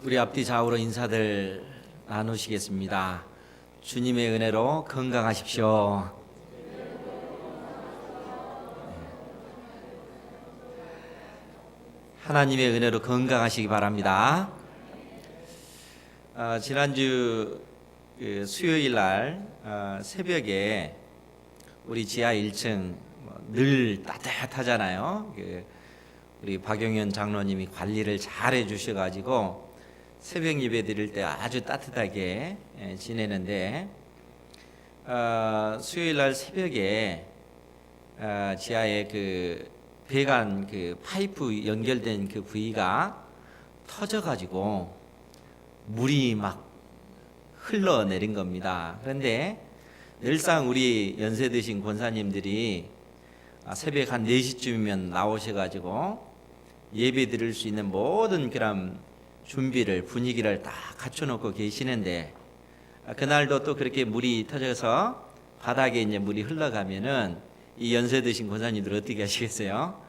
우리 앞뒤 좌우로 인사들 나누시겠습니다. 주님의 은혜로 건강하십시오. 하나님의 은혜로 건강하시기 바랍니다. 지난주 수요일 날 새벽에 우리 지하 1층 늘 따뜻하잖아요. 우리 박용현 장로님이 관리를 잘 해주셔가지고 새벽 예배 드릴 때 아주 따뜻하게 지내는데 수요일 날 새벽에 지하에 배관 파이프 연결된 그 부위가 터져가지고 물이 막 흘러내린 겁니다. 그런데 늘상 우리 연세 드신 권사님들이 새벽 한 4시쯤이면 나오셔가지고 예배 드릴 수 있는 모든 그런 준비를 분위기를 다 갖춰놓고 계시는데 그날도 또 그렇게 물이 터져서 바닥에 이제 물이 흘러가면은 이 연세 드신 권사님들 어떻게 하시겠어요?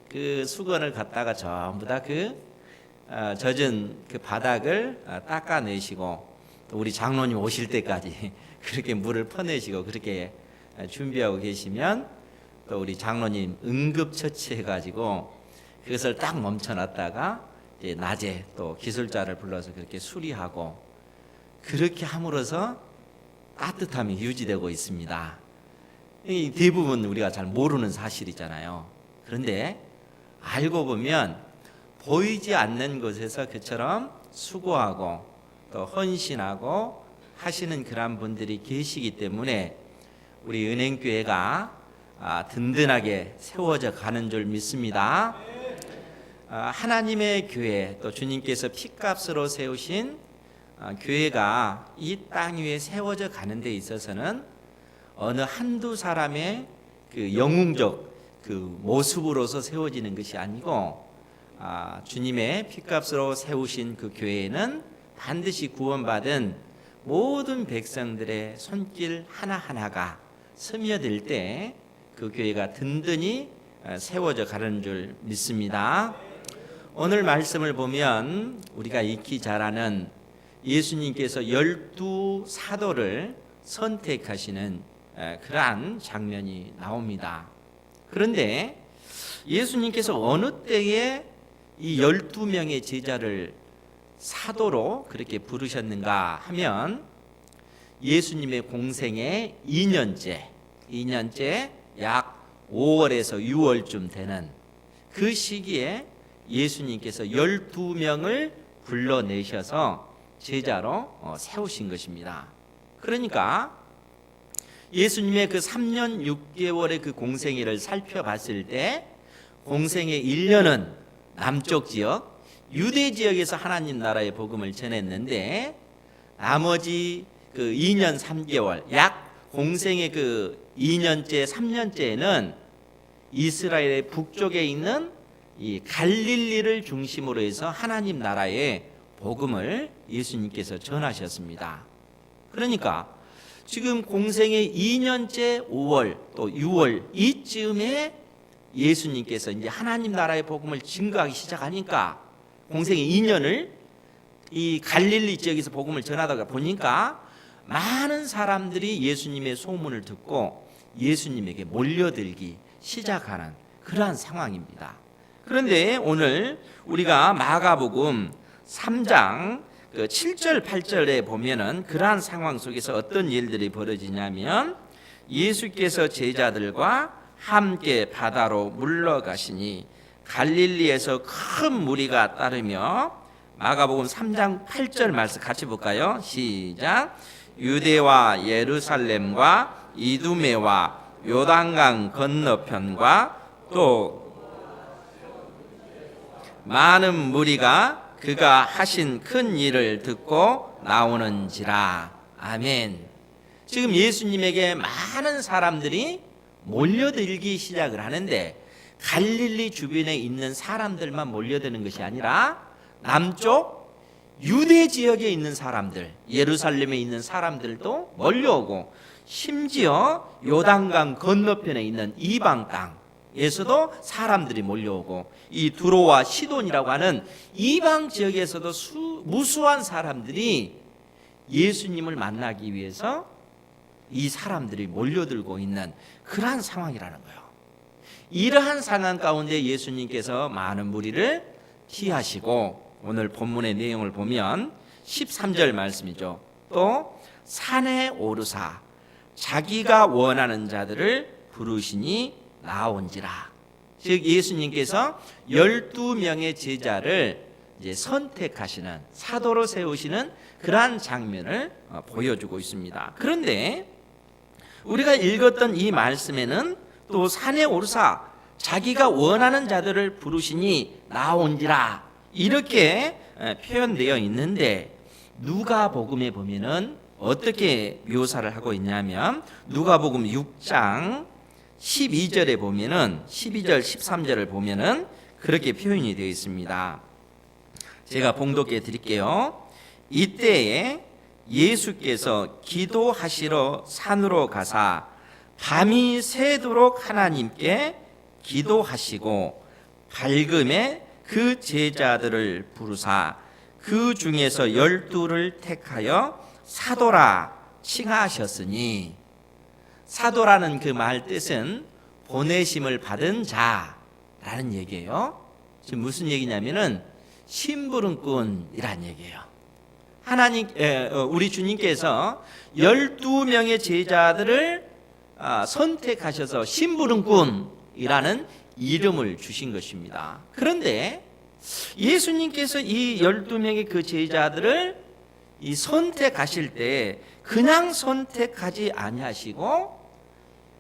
그 수건을 갖다가 전부 다 젖은 그 바닥을 닦아내시고 또 우리 장로님 오실 때까지 그렇게 물을 퍼내시고 그렇게 준비하고 계시면 또 우리 장로님 응급처치해가지고 그것을 딱 멈춰놨다가 이제 낮에 또 기술자를 불러서 그렇게 수리하고 그렇게 함으로써 따뜻함이 유지되고 있습니다. 이 대부분 우리가 잘 모르는 사실이잖아요. 그런데 알고 보면 보이지 않는 곳에서 그처럼 수고하고 또 헌신하고 하시는 그런 분들이 계시기 때문에 우리 은행교회가 든든하게 세워져 가는 줄 믿습니다. 하나님의 교회 또 주님께서 피값으로 세우신 교회가 이 땅 위에 세워져 가는 데 있어서는 어느 한두 사람의 그 영웅적 그 모습으로서 세워지는 것이 아니고 주님의 피값으로 세우신 그 교회는 반드시 구원받은 모든 백성들의 손길 하나하나가 스며들 때 그 교회가 든든히 세워져 가는 줄 믿습니다. 오늘 말씀을 보면 우리가 익히 잘 아는 예수님께서 12사도를 선택하시는 그러한 장면이 나옵니다. 그런데 예수님께서 어느 때에 이 12명의 제자를 사도로 그렇게 부르셨는가 하면 예수님의 공생의 2년째 약 5월에서 6월쯤 되는 그 시기에 예수님께서 12명을 불러내셔서 제자로 세우신 것입니다. 그러니까 예수님의 그 3년 6개월의 그 공생애를 살펴봤을 때 공생의 1년은 남쪽 지역 유대 지역에서 하나님 나라의 복음을 전했는데 나머지 그 2년 3개월 약 공생의 그 2년째 3년째에는 이스라엘의 북쪽에 있는 이 갈릴리를 중심으로 해서 하나님 나라의 복음을 예수님께서 전하셨습니다. 그러니까 지금 공생의 2년째 5월 또 6월 이쯤에 예수님께서 이제 하나님 나라의 복음을 증거하기 시작하니까 공생의 2년을 이 갈릴리 지역에서 복음을 전하다가 보니까 많은 사람들이 예수님의 소문을 듣고 예수님에게 몰려들기 시작하는 그러한 상황입니다. 그런데 오늘 우리가 마가복음 3장 7절 8절에 보면은 그러한 상황 속에서 어떤 일들이 벌어지냐면 예수께서 제자들과 함께 바다로 물러가시니 갈릴리에서 큰 무리가 따르며 마가복음 3장 8절 말씀 같이 볼까요? 시작. 유대와 예루살렘과 이두메와 요단강 건너편과 또 많은 무리가 그가 하신 큰 일을 듣고 나오는지라. 아멘. 지금 예수님에게 많은 사람들이 몰려들기 시작을 하는데 갈릴리 주변에 있는 사람들만 몰려드는 것이 아니라 남쪽 유대 지역에 있는 사람들, 예루살렘에 있는 사람들도 몰려오고 심지어 요단강 건너편에 있는 이방 땅 지방에서도 사람들이 몰려오고 이 두로와 시돈이라고 하는 이방 지역에서도 무수한 사람들이 예수님을 만나기 위해서 이 사람들이 몰려들고 있는 그러한 상황이라는 거예요. 이러한 상황 가운데 예수님께서 많은 무리를 피하시고 오늘 본문의 내용을 보면 13절 말씀이죠. 또 산에 오르사 자기가 원하는 자들을 부르시니 나온지라. 즉 예수님께서 12명의 제자를 이제 선택하시는, 사도로 세우시는 그러한 장면을 보여주고 있습니다. 그런데 우리가 읽었던 이 말씀에는 또 산에 오르사 자기가 원하는 자들을 부르시니 나온지라 이렇게 표현되어 있는데, 누가복음에 보면은 어떻게 묘사를 하고 있냐면 누가복음 6장 12절에 보면은 12절 13절을 보면은 그렇게 표현이 되어 있습니다. 제가 봉독해 드릴게요. 이때에 예수께서 기도하시러 산으로 가사 밤이 새도록 하나님께 기도하시고 밝음에 그 제자들을 부르사 그 중에서 12를 택하여 사도라 칭하셨으니, 사도라는 그 말 뜻은 보내심을 받은 자라는 얘기예요. 지금 무슨 얘기냐면은 심부름꾼이란 얘기예요. 하나님, 우리 주님께서 12명의 제자들을 선택하셔서 심부름꾼이라는 이름을 주신 것입니다. 그런데 예수님께서 이 12명의 그 제자들을 이 선택하실 때 그냥 선택하지 아니하시고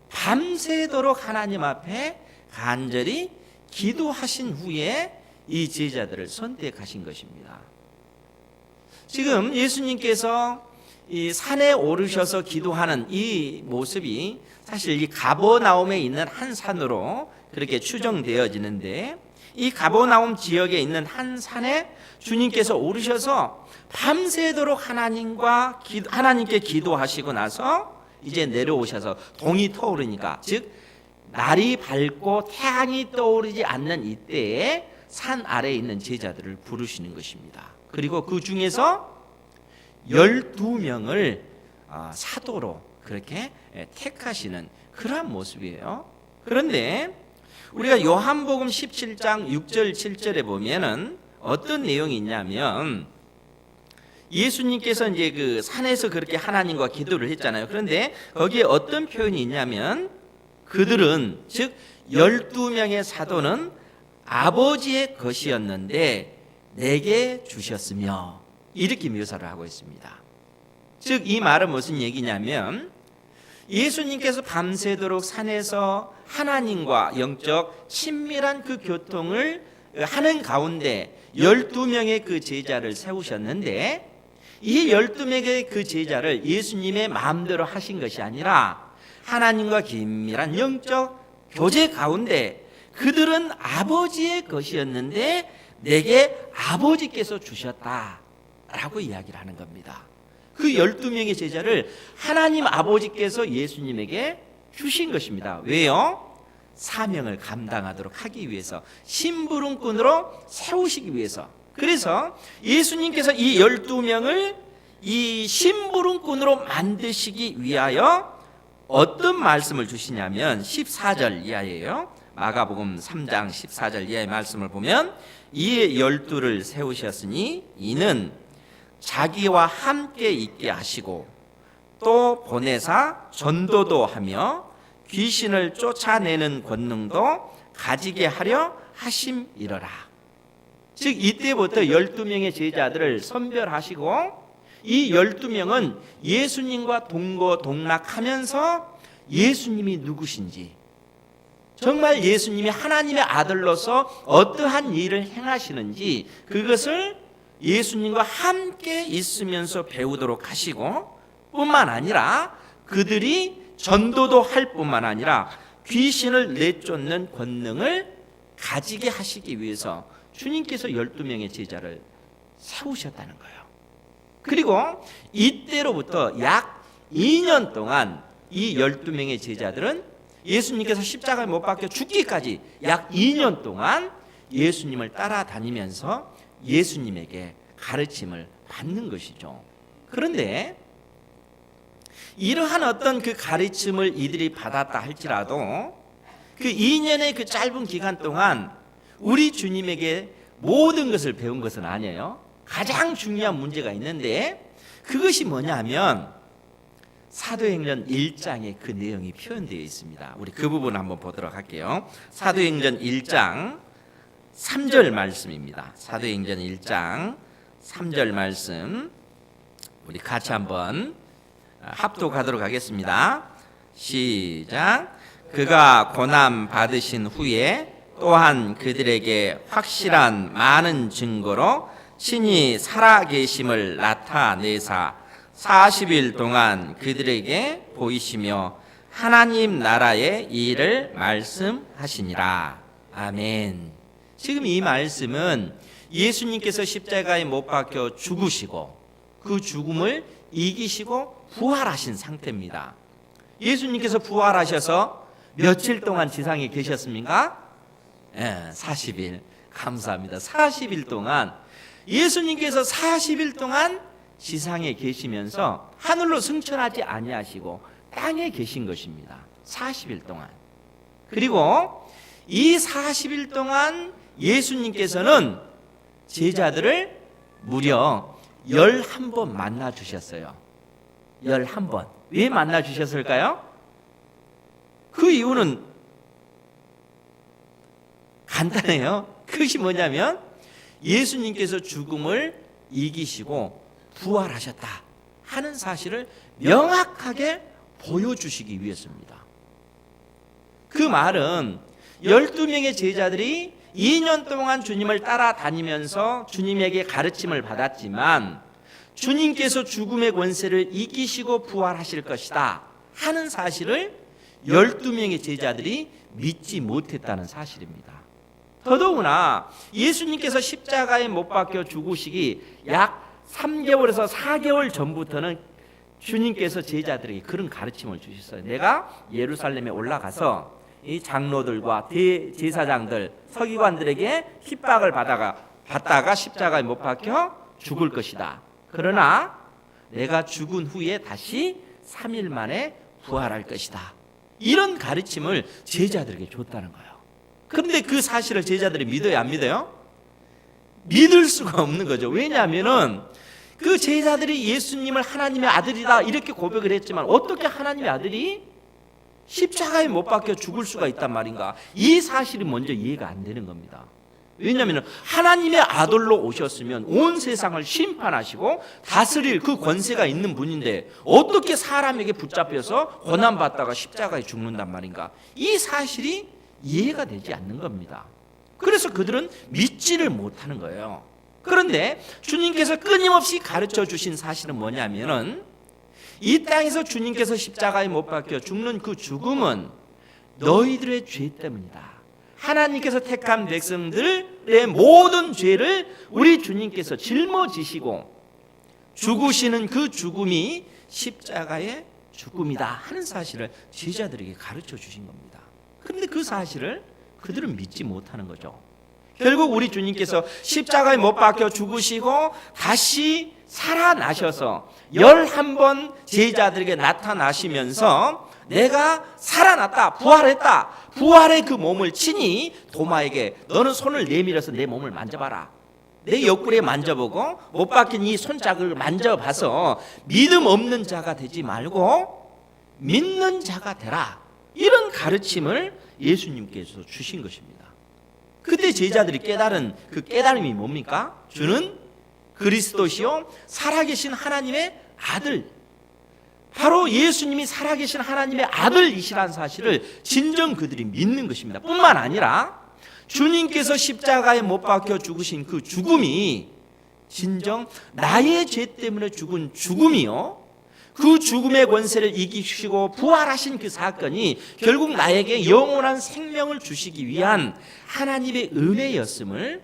밤새도록 하나님 앞에 간절히 기도하신 후에 이 제자들을 선택하신 것입니다. 지금 예수님께서 이 산에 오르셔서 기도하는 이 모습이 사실 이 가버나움에 있는 한 산으로 그렇게 추정되어지는데, 이 가버나움 지역에 있는 한 산에 주님께서 오르셔서 밤새도록 하나님께 기도하시고 나서 이제 내려오셔서 동이 터오르니까, 즉 날이 밝고 태양이 떠오르지 않는 이때에 산 아래에 있는 제자들을 부르시는 것입니다. 그리고 그 중에서 12명을 사도로 그렇게 택하시는 그러한 모습이에요. 그런데 우리가 요한복음 17장 6절 7절에 보면은 어떤 내용이 있냐면, 예수님께서 이제 그 산에서 그렇게 하나님과 기도를 했잖아요. 그런데 거기에 어떤 표현이 있냐면, 그들은 즉 12명의 사도는 아버지의 것이었는데 내게 주셨으며, 이렇게 묘사를 하고 있습니다. 즉 이 말은 무슨 얘기냐면, 예수님께서 밤새도록 산에서 하나님과 영적 친밀한 그 교통을 하는 가운데 12명의 그 제자를 세우셨는데, 이 12명의 그 제자를 예수님의 마음대로 하신 것이 아니라 하나님과 긴밀한 영적 교제 가운데 그들은 아버지의 것이었는데 내게 아버지께서 주셨다라고 이야기를 하는 겁니다. 그 12명의 제자를 하나님 아버지께서 예수님에게 주신 것입니다. 왜요? 사명을 감당하도록 하기 위해서, 심부름꾼으로 세우시기 위해서. 그래서 예수님께서 이 12명을 이 심부름꾼으로 만드시기 위하여 어떤 말씀을 주시냐면 14절 이하예요. 마가복음 3장 14절 이하의 말씀을 보면, 이에 12를 세우셨으니 이는 자기와 함께 있게 하시고 또 보내사 전도도 하며 귀신을 쫓아내는 권능도 가지게 하려 하심이러라. 즉 이때부터 12명의 제자들을 선별하시고 이 12명은 예수님과 동고동락하면서 예수님이 누구신지, 정말 예수님이 하나님의 아들로서 어떠한 일을 행하시는지 그것을 예수님과 함께 있으면서 배우도록 하시고, 뿐만 아니라 그들이 전도도 할 뿐만 아니라 귀신을 내쫓는 권능을 가지게 하시기 위해서 주님께서 12명의 제자를 세우셨다는 거예요. 그리고 이때로부터 약 2년 동안 이 12명의 제자들은 예수님께서 십자가에 못 박혀 죽기까지 약 2년 동안 예수님을 따라다니면서 예수님에게 가르침을 받는 것이죠. 그런데 이러한 어떤 그 가르침을 이들이 받았다 할지라도 그 2년의 그 짧은 기간 동안 우리 주님에게 모든 것을 배운 것은 아니에요. 가장 중요한 문제가 있는데 그것이 뭐냐면 사도행전 1장에 그 내용이 표현되어 있습니다. 우리 그 부분 한번 보도록 할게요. 사도행전 1장 3절 말씀입니다. 사도행전 1장 3절 말씀 우리 같이 한번 합독하도록 하겠습니다. 시작. 그가 고난 받으신 후에 또한 그들에게 확실한 많은 증거로 친히 살아계심을 나타내사 40일 동안 그들에게 보이시며 하나님 나라의 일을 말씀하시니라. 아멘. 지금 이 말씀은 예수님께서 십자가에 못 박혀 죽으시고 그 죽음을 이기시고 부활하신 상태입니다. 예수님께서 부활하셔서 며칠 동안 지상에 계셨습니까? 40일. 감사합니다. 40일 동안 예수님께서 40일 동안 지상에 계시면서 하늘로 승천하지 아니하시고 땅에 계신 것입니다. 40일 동안. 그리고 이 40일 동안 예수님께서는 제자들을 무려 11번 만나 주셨어요. 11번. 왜 만나 주셨을까요? 그 이유는 간단해요. 그것이 뭐냐면 예수님께서 죽음을 이기시고 부활하셨다 하는 사실을 명확하게 보여주시기 위해서입니다. 그 말은 12명의 제자들이 2년 동안 주님을 따라다니면서 주님에게 가르침을 받았지만 주님께서 죽음의 권세를 이기시고 부활하실 것이다 하는 사실을 12명의 제자들이 믿지 못했다는 사실입니다. 더더구나 예수님께서 십자가에 못 박혀 죽으시기 약 3개월에서 4개월 전부터는 주님께서 제자들에게 그런 가르침을 주셨어요. 내가 예루살렘에 올라가서 이 장로들과 대제사장들, 서기관들에게 핍박을 받다가 십자가에 못 박혀 죽을 것이다. 그러나 내가 죽은 후에 다시 3일 만에 부활할 것이다. 이런 가르침을 제자들에게 줬다는 거예요. 그런데 그 사실을 제자들이 믿어요, 안 믿어요? 믿을 수가 없는 거죠. 왜냐하면은 그 제자들이 예수님을 하나님의 아들이다 이렇게 고백을 했지만 어떻게 하나님의 아들이 십자가에 못 박혀 죽을 수가 있단 말인가? 이 사실이 먼저 이해가 안 되는 겁니다. 왜냐하면 하나님의 아들로 오셨으면 온 세상을 심판하시고 다스릴 그 권세가 있는 분인데 어떻게 사람에게 붙잡혀서 고난받다가 십자가에 죽는단 말인가? 이 사실이 이해가 되지 않는 겁니다. 그래서 그들은 믿지를 못하는 거예요. 그런데 주님께서 끊임없이 가르쳐 주신 사실은 뭐냐면은 이 땅에서 주님께서 십자가에 못 박혀 죽는 그 죽음은 너희들의 죄 때문이다. 하나님께서 택한 백성들의 모든 죄를 우리 주님께서 짊어지시고 죽으시는 그 죽음이 십자가의 죽음이다 하는 사실을 제자들에게 가르쳐 주신 겁니다. 그런데 그 사실을 그들은 믿지 못하는 거죠. 결국 우리 주님께서 십자가에 못 박혀 죽으시고 다시 살아나셔서 11번 제자들에게 나타나시면서 내가 살아났다, 부활했다, 부활의 그 몸을 친히 도마에게 너는 손을 내밀어서 내 몸을 만져봐라. 내 옆구리에 만져보고 못 박힌 이 손자국을 만져봐서 믿음 없는 자가 되지 말고 믿는 자가 되라. 이런 가르침을 예수님께서 주신 것입니다. 그때 제자들이 깨달은 그 깨달음이 뭡니까? 주는 그리스도시요 살아계신 하나님의 아들, 바로 예수님이 살아계신 하나님의 아들이시라는 사실을 진정 그들이 믿는 것입니다. 뿐만 아니라 주님께서 십자가에 못 박혀 죽으신 그 죽음이 진정 나의 죄 때문에 죽은 죽음이요, 그 죽음의 권세를 이기시고 부활하신 그 사건이 결국 나에게 영원한 생명을 주시기 위한 하나님의 은혜였음을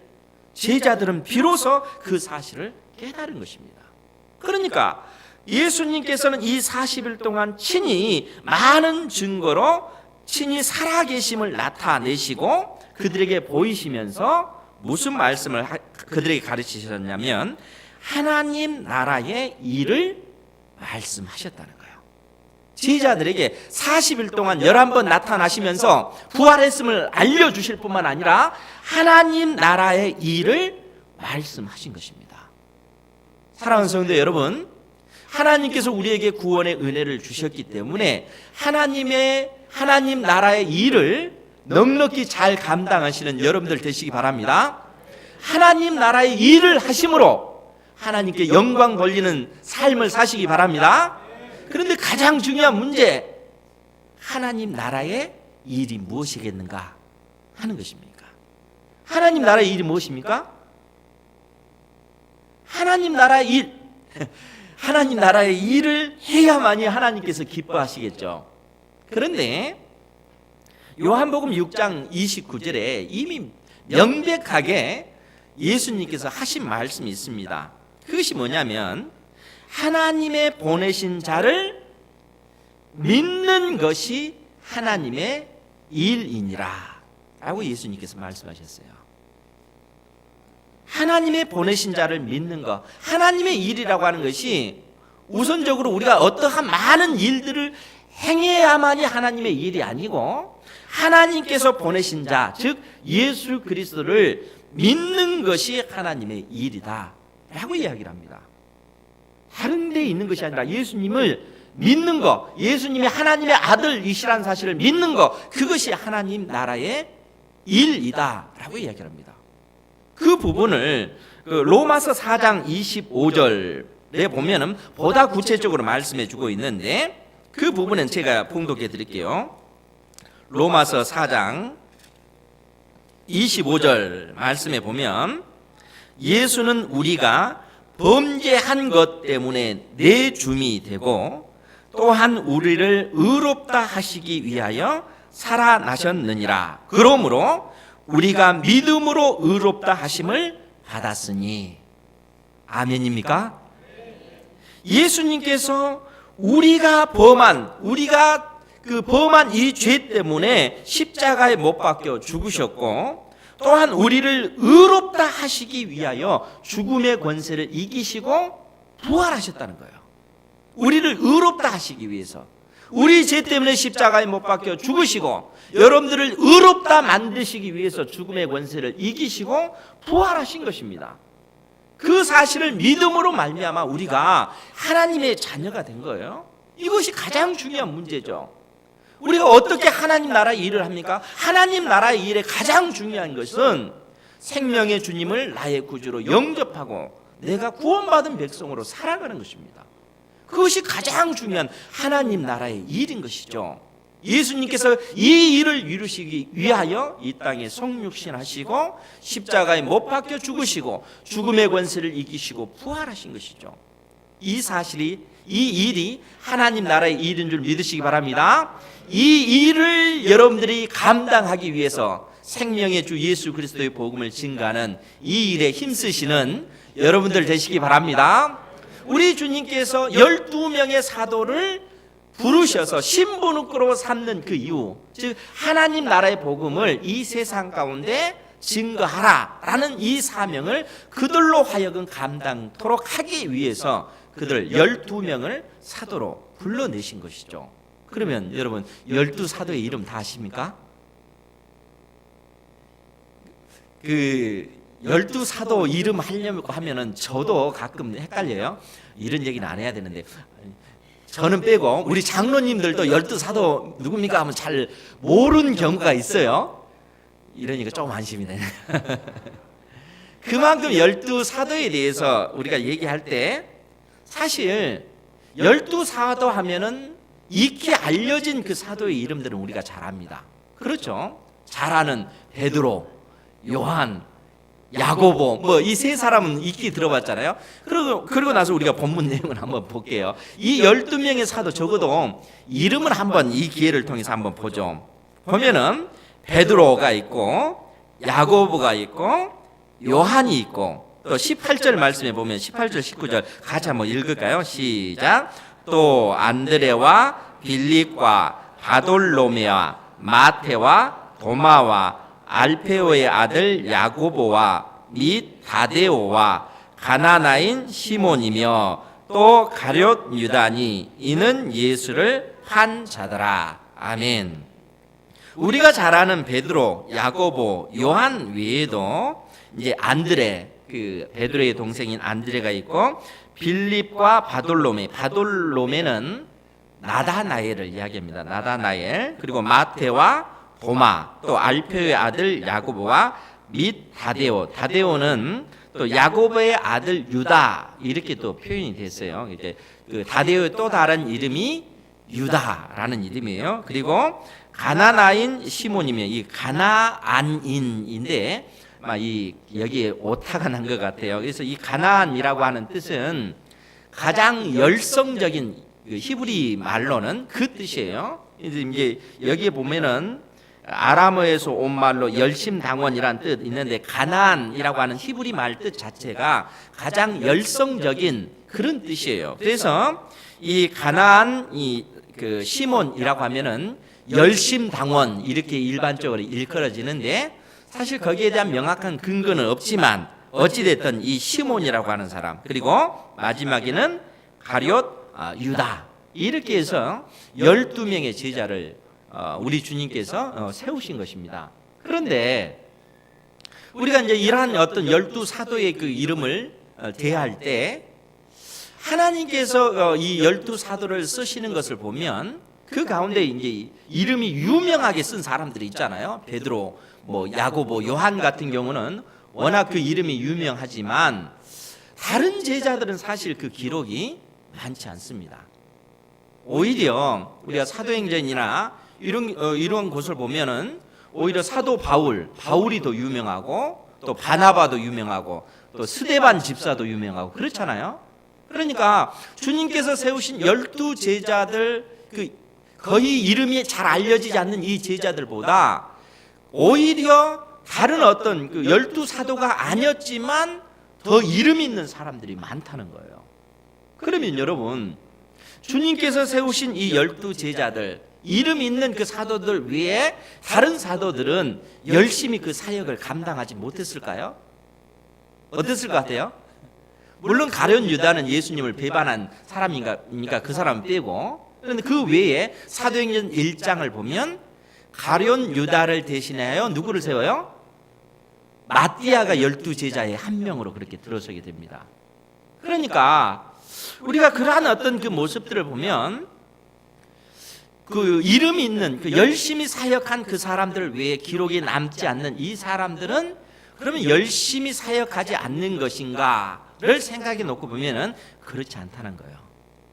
제자들은 비로소 그 사실을 깨달은 것입니다. 그러니까 예수님께서는 이 40일 동안 친히 많은 증거로 친히 살아계심을 나타내시고 그들에게 보이시면서 무슨 말씀을 그들에게 가르치셨냐면 하나님 나라의 일을 말씀하셨다는 거예요. 제자들에게 40일 동안 11번 나타나시면서 부활했음을 알려주실 뿐만 아니라 하나님 나라의 일을 말씀하신 것입니다. 사랑하는 성도 여러분, 하나님께서 우리에게 구원의 은혜를 주셨기 때문에 하나님 나라의 일을 넉넉히 잘 감당하시는 여러분들 되시기 바랍니다. 하나님 나라의 일을 하심으로 하나님께 영광 돌리는 삶을 사시기 바랍니다. 그런데 가장 중요한 문제, 하나님 나라의 일이 무엇이겠는가 하는 것입니까? 하나님 나라의 일이 무엇입니까? 하나님 나라의 일, 하나님 나라의 일을 해야만이 하나님께서 기뻐하시겠죠. 그런데 요한복음 6장 29절에 이미 명백하게 예수님께서 하신 말씀이 있습니다. 그것이 뭐냐면 하나님의 보내신 자를 믿는 것이 하나님의 일이니라 라고 예수님께서 말씀하셨어요. 하나님의 보내신 자를 믿는 것, 하나님의 일이라고 하는 것이 우선적으로 우리가 어떠한 많은 일들을 행해야만이 하나님의 일이 아니고 하나님께서 보내신 자, 즉 예수 그리스도를 믿는 것이 하나님의 일이다 라고 이야기를 합니다. 다른 데 있는 것이 아니라 예수님을 믿는 것, 예수님이 하나님의 아들이시라는 사실을 믿는 것, 그것이 하나님 나라의 일이다 라고 이야기를 합니다. 그 부분을 로마서 4장 25절에 보면은 보다 구체적으로 말씀해 주고 있는데 그 부분은 제가 봉독해 드릴게요. 로마서 4장 25절 말씀에 보면 예수는 우리가 범죄한 것 때문에 내줌이 되고 또한 우리를 의롭다 하시기 위하여 살아나셨느니라. 그러므로 우리가 믿음으로 의롭다 하심을 받았으니. 아멘입니까? 예수님께서 우리가 범한 이 죄 때문에 십자가에 못 박혀 죽으셨고 또한 우리를 의롭다 하시기 위하여 죽음의 권세를 이기시고 부활하셨다는 거예요. 우리를 의롭다 하시기 위해서 우리 죄 때문에 십자가에 못 박혀 죽으시고 여러분들을 의롭다 만드시기 위해서 죽음의 권세를 이기시고 부활하신 것입니다. 그 사실을 믿음으로 말미암아 우리가 하나님의 자녀가 된 거예요. 이것이 가장 중요한 문제죠. 우리가 어떻게 하나님 나라의 일을 합니까? 하나님 나라의 일에 가장 중요한 것은 생명의 주님을 나의 구주로 영접하고 내가 구원받은 백성으로 살아가는 것입니다. 그것이 가장 중요한 하나님 나라의 일인 것이죠. 예수님께서 이 일을 이루시기 위하여 이 땅에 성육신하시고 십자가에 못 박혀 죽으시고 죽음의 권세를 이기시고 부활하신 것이죠. 이 일이 하나님 나라의 일인 줄 믿으시기 바랍니다. 이 일을 여러분들이 감당하기 위해서 생명의 주 예수 그리스도의 복음을 증거하는 이 일에 힘쓰시는 여러분들 되시기 바랍니다. 우리 주님께서 12명의 사도를 부르셔서 신분으로 삼는 그 이유, 즉 하나님 나라의 복음을 이 세상 가운데 증거하라라는 이 사명을 그들로 하여금 감당토록 하기 위해서 그들 12명을 사도로 불러내신 것이죠. 그러면 여러분 12사도의 이름 다 아십니까? 그 12사도 이름 하려고 하면은 저도 가끔 헷갈려요. 이런 얘기는 안 해야 되는데 저는 빼고 우리 장로님들도 12사도 누굽니까 하면 잘 모르는 경우가 있어요. 이러니까 좀 안심이 되네. 그만큼 12사도에 대해서 우리가 얘기할 때 사실 12사도 하면은 익히 알려진 그 사도의 이름들은 우리가 잘 압니다. 그렇죠? 잘 아는 베드로, 요한, 야고보 뭐 이 세 사람은 익히 들어봤잖아요. 그리고 나서 우리가 본문 내용을 한번 볼게요. 이 12명의 사도 적어도 이름을 한번 이 기회를 통해서 한번 보죠. 보면은 베드로가 있고 야고보가 있고 요한이 있고 또 18절 말씀에 보면 18절 19절 같이 한번 읽을까요? 시작. 또 안드레와 빌립과 바돌로메와 마테와 도마와 알페오의 아들 야고보와 및 다데오와 가나나인 시몬이며 또 가룟 유다니 이는 예수를 판 자더라. 아멘. 우리가 잘 아는 베드로, 야고보, 요한 외에도 이제 안드레, 그 베드로의 동생인 안드레가 있고 빌립과 바돌로메, 바돌로메는 나다나엘을 이야기합니다. 나다나엘, 그리고 마테와 도마, 또 알페오의 아들 야고보와 및 다데오, 다데오는 또 야고보의 아들 유다 이렇게 또 표현이 됐어요. 이제 그 다데오의 또 다른 이름이 유다라는 이름이에요. 그리고 가나나인 시몬이며 이 가나안인인데 이 여기에 오타가 난 것 같아요. 그래서 이 가나안이라고 하는 뜻은 가장 열성적인 히브리 말로는 그 뜻이에요. 이제 여기에 보면은 아람어에서 온 말로 열심당원이라는 뜻 있는데 가나안이라고 하는 히브리 말 뜻 자체가 가장 열성적인 그런 뜻이에요. 그래서 이 가나안 그 시몬이라고 하면은 열심당원 이렇게 일반적으로 일컬어지는데 사실 거기에 대한 명확한 근거는 없지만 어찌됐든 이 시몬이라고 하는 사람 그리고 마지막에는 가룟 유다 이렇게 해서 12명의 제자를 우리 주님께서 세우신 것입니다. 그런데 우리가 이제 이러한 어떤 12사도의 그 이름을 대할 때 하나님께서 이 12사도를 쓰시는 것을 보면 그 가운데 이제 이름이 유명하게 쓴 사람들이 있잖아요. 베드로, 야고보, 요한 같은 경우는 워낙 그 이름이 유명하지만 다른 제자들은 사실 그 기록이 많지 않습니다. 오히려 우리가 사도행전이나 이런 곳을 보면은 오히려 사도 바울이 더 유명하고 또 바나바도 유명하고 또 스데반 집사도 유명하고 그렇잖아요. 그러니까 주님께서 세우신 12제자들 거의 이름이 잘 알려지지 않는 이 제자들보다 오히려 다른 어떤 12사도가 아니었지만 더 이름 있는 사람들이 많다는 거예요. 그러면 여러분 주님께서 세우신 이 12제자들 이름 있는 그 사도들 외에 다른 사도들은 열심히 그 사역을 감당하지 못했을까요? 어땠을 것 같아요? 물론 가룟 유다는 예수님을 배반한 사람이니까 그 사람 빼고 그런데 그 외에 사도행전 1장을 보면 가룟 유다를 대신하여 누구를 세워요? 마띠아가 12제자의 한 명으로 그렇게 들어서게 됩니다. 그러니까 우리가 그러한 어떤 그 모습들을 보면 그 이름 있는 그 열심히 사역한 그 사람들 외에 기록이 남지 않는 이 사람들은 그러면 열심히 사역하지 않는 것인가를 생각해 놓고 보면은 그렇지 않다는 거예요.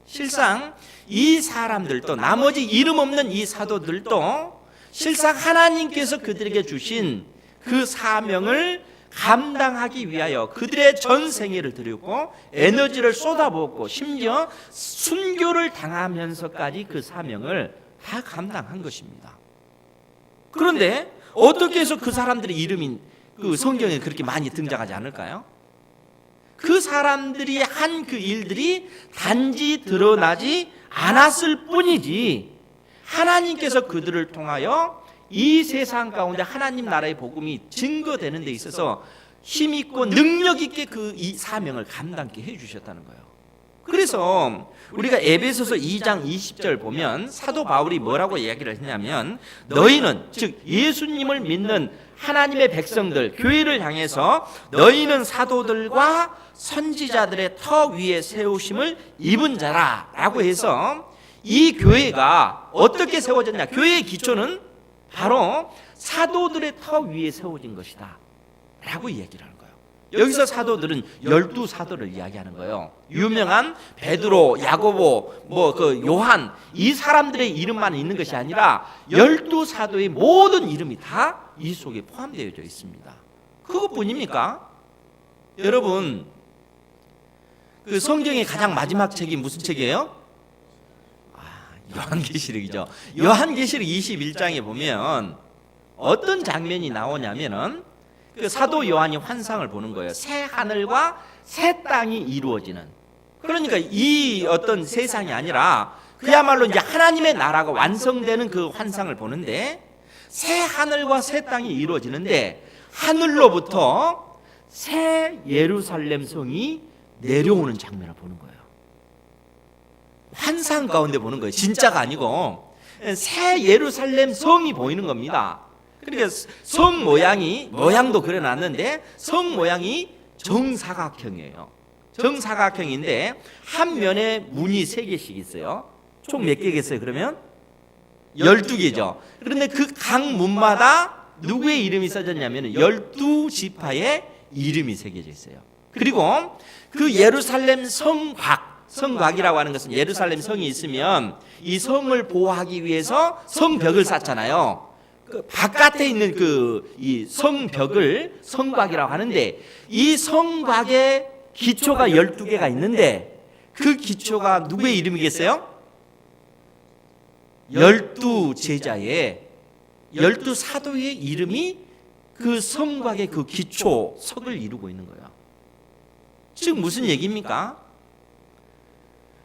실상 이 사람들도 나머지 이름 없는 이 사도들도 실상 하나님께서 그들에게 주신 그 사명을 감당하기 위하여 그들의 전 생애를 드리고 에너지를 쏟아붓고 심지어 순교를 당하면서까지 그 사명을 다 감당한 것입니다. 그런데 어떻게 해서 그 사람들의 이름이 그 성경에 그렇게 많이 등장하지 않을까요? 그 사람들이 한 그 일들이 단지 드러나지 않았을 뿐이지 하나님께서 그들을 통하여 이 세상 가운데 하나님 나라의 복음이 증거되는 데 있어서 힘있고 능력있게 그 이 사명을 감당케 해주셨다는 거예요. 그래서 우리가 에베소서 2장 20절 보면 사도 바울이 뭐라고 이야기를 했냐면 너희는 즉 예수님을 믿는 하나님의 백성들 교회를 향해서 너희는 사도들과 선지자들의 터 위에 세우심을 입은 자라 라고 해서 이 교회가 어떻게 세워졌냐, 교회의 기초는 바로 사도들의 터 위에 세워진 것이다 라고 이야기를 하는 거예요. 여기서 사도들은 12사도를 이야기하는 거예요. 유명한 베드로, 야고보, 요한 이 사람들의 이름만 있는 것이 아니라 12사도의 모든 이름이 다 이 속에 포함되어져 있습니다. 그것뿐입니까? 여러분 그 성경의 가장 마지막 책이 무슨 책이에요? 요한계시록이죠. 요한계시록 21장에 보면 어떤 장면이 나오냐면은 그 사도 요한이 환상을 보는 거예요. 새 하늘과 새 땅이 이루어지는. 그러니까 이 어떤 세상이 아니라 그야말로 이제 하나님의 나라가 완성되는 그 환상을 보는데 새 하늘과 새 땅이 이루어지는데 하늘로부터 새 예루살렘 성이 내려오는 장면을 보는 거예요. 환상 가운데 보는 거예요. 진짜가 아니고 새 예루살렘 성이 보이는 겁니다. 그러니까 성 모양도 그려놨는데 성 모양이 정사각형이에요. 정사각형인데 한 면에 문이 3개씩 있어요. 총 몇 개겠어요? 그러면 12개죠. 그런데 그 각 문마다 누구의 이름이 써졌냐면 12지파의 이름이 새겨져 있어요. 그리고 그 예루살렘 성곽이라고 하는 것은 예루살렘 성이 있으면 이 성을 보호하기 위해서 성벽을 쌓잖아요. 그 바깥에 있는 이 성벽을 성곽이라고 하는데 이 성곽의 기초가 12개가 있는데 그 기초가 누구의 이름이겠어요? 12제자의 12사도의 이름이 그 성곽의 그 기초 석을 이루고 있는 거예요. 지금 무슨 얘기입니까?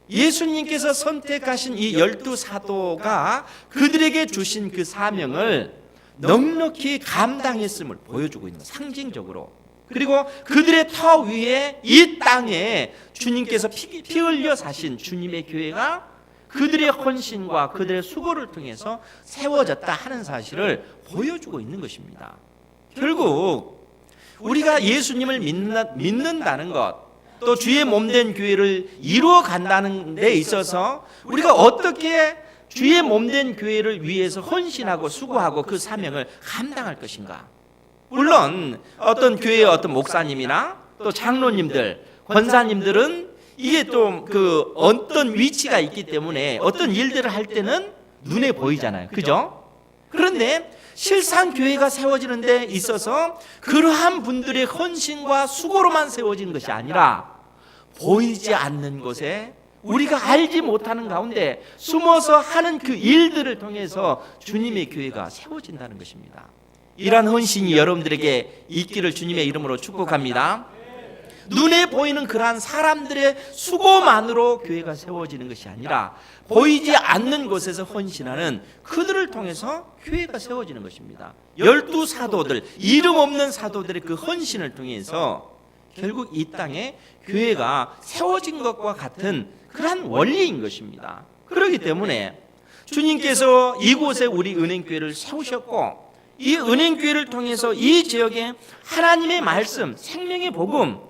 예수님께서 선택하신 이 12사도가 그들에게 주신 그 사명을 넉넉히 감당했음을 보여주고 있는 거예요. 상징적으로. 그리고 그들의 터 위에 이 땅에 주님께서 피 흘려 사신 주님의 교회가 그들의 헌신과 그들의 수고를 통해서 세워졌다 하는 사실을 보여주고 있는 것입니다. 결국 우리가 예수님을 믿는다는 것, 또 주의 몸된 교회를 이루어 간다는 데 있어서 우리가 어떻게 주의 몸된 교회를 위해서 헌신하고 수고하고 그 사명을 감당할 것인가? 물론 어떤 교회의 어떤 목사님이나 또 장로님들, 권사님들은 이게 또 그 어떤 위치가 있기 때문에 어떤 일들을 할 때는 눈에 보이잖아요. 그죠? 그런데 실상 교회가 세워지는 데 있어서 그러한 분들의 헌신과 수고로만 세워지는 것이 아니라 보이지 않는 곳에 우리가 알지 못하는 가운데 숨어서 하는 그 일들을 통해서 주님의 교회가 세워진다는 것입니다. 이러한 헌신이 여러분들에게 있기를 주님의 이름으로 축복합니다. 눈에 보이는 그러한 사람들의 수고만으로 교회가 세워지는 것이 아니라 보이지 않는 곳에서 헌신하는 그들을 통해서 교회가 세워지는 것입니다. 12사도들, 이름 없는 사도들의 그 헌신을 통해서 결국 이 땅에 교회가 세워진 것과 같은 그러한 원리인 것입니다. 그렇기 때문에 주님께서 이곳에 우리 은행교회를 세우셨고 이 은행교회를 통해서 이 지역에 하나님의 말씀, 생명의 복음,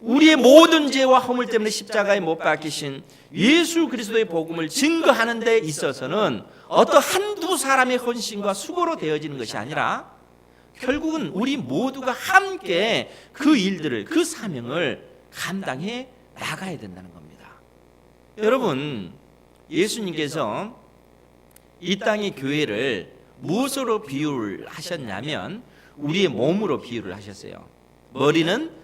우리의 모든 죄와 허물 때문에 십자가에 못 박히신 예수 그리스도의 복음을 증거하는 데 있어서는 어떤 한두 사람의 헌신과 수고로 되어지는 것이 아니라 결국은 우리 모두가 함께 그 일들을, 그 사명을 감당해 나가야 된다는 겁니다. 여러분, 예수님께서 이 땅의 교회를 무엇으로 비유를 하셨냐면 우리의 몸으로 비유를 하셨어요. 머리는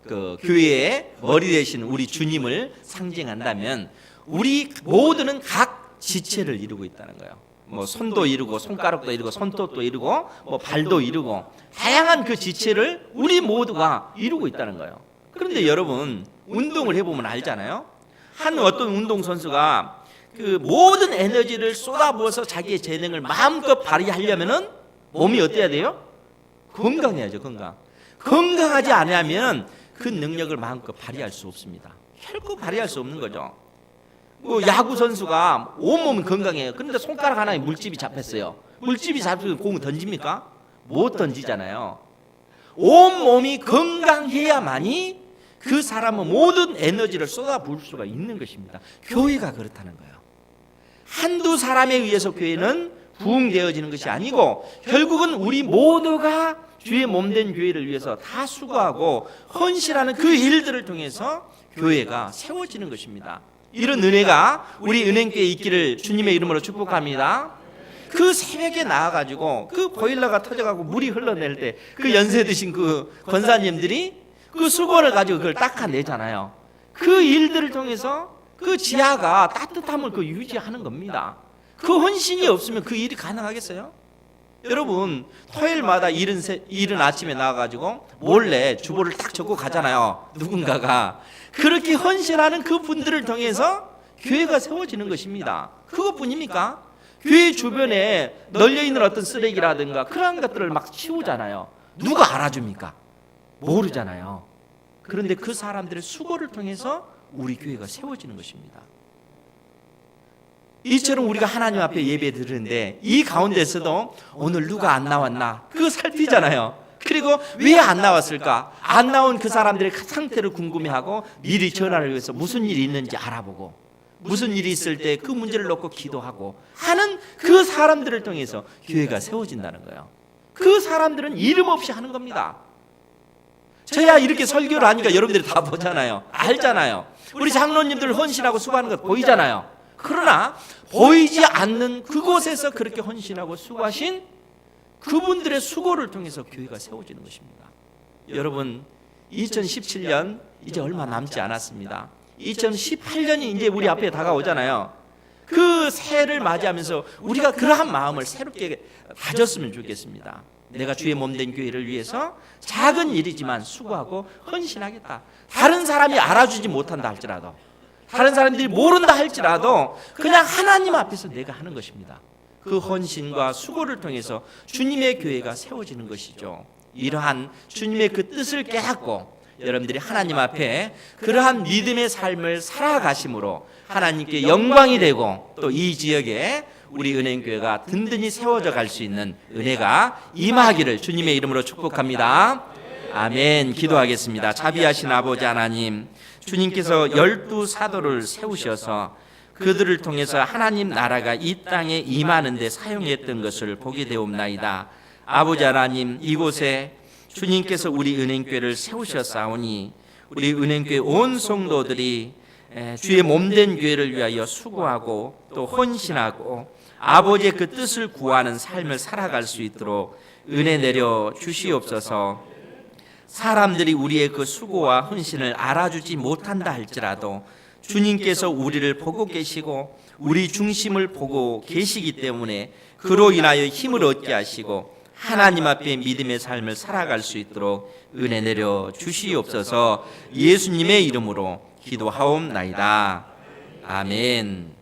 그 교회의 머리 되신 우리 주님을 상징한다면 우리 모두는 각 지체를 이루고 있다는 거예요. 뭐 손도 이루고 손가락도 이루고 손톱도 이루고 뭐 발도 이루고 다양한 그 지체를 우리 모두가 이루고 있다는 거예요. 그런데 여러분 운동을 해보면 알잖아요. 한 어떤 운동선수가 그 모든 에너지를 쏟아부어서 자기의 재능을 마음껏 발휘하려면은 몸이 어때야 돼요? 건강해야죠. 건강하지 않으면 그 능력을 마음껏 발휘할 수 없습니다. 결코 발휘할 수 없는 거죠. 뭐 야구 선수가 온몸은 건강해요. 그런데 손가락 하나에 물집이 잡혔어요. 물집이 잡히면 공을 던집니까? 못 던지잖아요. 온몸이 건강해야만이 그 사람은 모든 에너지를 쏟아부을 수가 있는 것입니다. 교회가 그렇다는 거예요. 한두 사람에 의해서 교회는 부흥되어지는 것이 아니고 결국은 우리 모두가 주의 몸된 교회를 위해서 다 수고하고 헌신하는 그 일들을 통해서 교회가 세워지는 것입니다. 이런 은혜가 우리 은행교회에 있기를 주님의 이름으로 축복합니다. 그 새벽에 나와가지고 그 보일러가 터져가고 물이 흘러낼 때 그 연세 드신 그 권사님들이 그 수건을 가지고 그걸 닦아내잖아요. 그 일들을 통해서 그 지하가 따뜻함을 그 유지하는 겁니다. 그 헌신이 없으면 그 일이 가능하겠어요? 여러분 토요일마다 이른 아침에 나와가지고 몰래 주보를 딱 적고 가잖아요. 누군가가 그렇게 헌신하는 그 분들을 통해서 교회가 세워지는 것입니다. 그것뿐입니까? 교회 주변에 널려있는 어떤 쓰레기라든가 그런 것들을 막 치우잖아요. 누가 알아줍니까? 모르잖아요. 그런데 그 사람들의 수고를 통해서 우리 교회가 세워지는 것입니다. 이처럼 우리가 하나님 앞에 예배 드리는데 이 가운데서도 오늘 누가 안 나왔나 그거 살피잖아요. 그리고 왜 안 나왔을까? 안 나온 그 사람들의 상태를 궁금해하고 미리 전화를 해서 무슨 일이 있는지 알아보고 무슨 일이 있을 때 그 문제를 놓고 기도하고 하는 그 사람들을 통해서 교회가 세워진다는 거예요. 그 사람들은 이름 없이 하는 겁니다. 저야 이렇게 설교를 하니까 여러분들이 다 보잖아요. 알잖아요. 우리 장로님들 헌신하고 수고하는 거 보이잖아요. 그러나 보이지 않는 그곳에서 그렇게 헌신하고 수고하신 그분들의 수고를 통해서 교회가 세워지는 것입니다. 여러분 2017년 이제 얼마 남지 않았습니다. 2018년이 이제 우리 앞에 다가오잖아요. 그 새해를 맞이하면서 우리가 그러한 마음을 새롭게 가졌으면 좋겠습니다. 내가 주의 몸된 교회를 위해서 작은 일이지만 수고하고 헌신하겠다. 다른 사람이 알아주지 못한다 할지라도, 다른 사람들이 모른다 할지라도 그냥 하나님 앞에서 내가 하는 것입니다. 그 헌신과 수고를 통해서 주님의 교회가 세워지는 것이죠. 이러한 주님의 그 뜻을 깨닫고 여러분들이 하나님 앞에 그러한 믿음의 삶을 살아가심으로 하나님께 영광이 되고 또 이 지역에 우리 은행교회가 든든히 세워져 갈 수 있는 은혜가 임하기를 주님의 이름으로 축복합니다. 아멘. 기도하겠습니다. 자비하신 아버지 하나님, 주님께서 12사도를 세우셔서 그들을 통해서 하나님 나라가 이 땅에 임하는 데 사용했던 것을 보게 되옵나이다. 아버지 하나님, 이곳에 주님께서 우리 은행교회를 세우셨사오니 우리 은행교회 온 성도들이 주의 몸된 교회를 위하여 수고하고 또 헌신하고 아버지의 그 뜻을 구하는 삶을 살아갈 수 있도록 은혜 내려 주시옵소서. 사람들이 우리의 그 수고와 헌신을 알아주지 못한다 할지라도 주님께서 우리를 보고 계시고 우리 중심을 보고 계시기 때문에 그로 인하여 힘을 얻게 하시고 하나님 앞에 믿음의 삶을 살아갈 수 있도록 은혜 내려 주시옵소서. 예수님의 이름으로 기도하옵나이다. 아멘.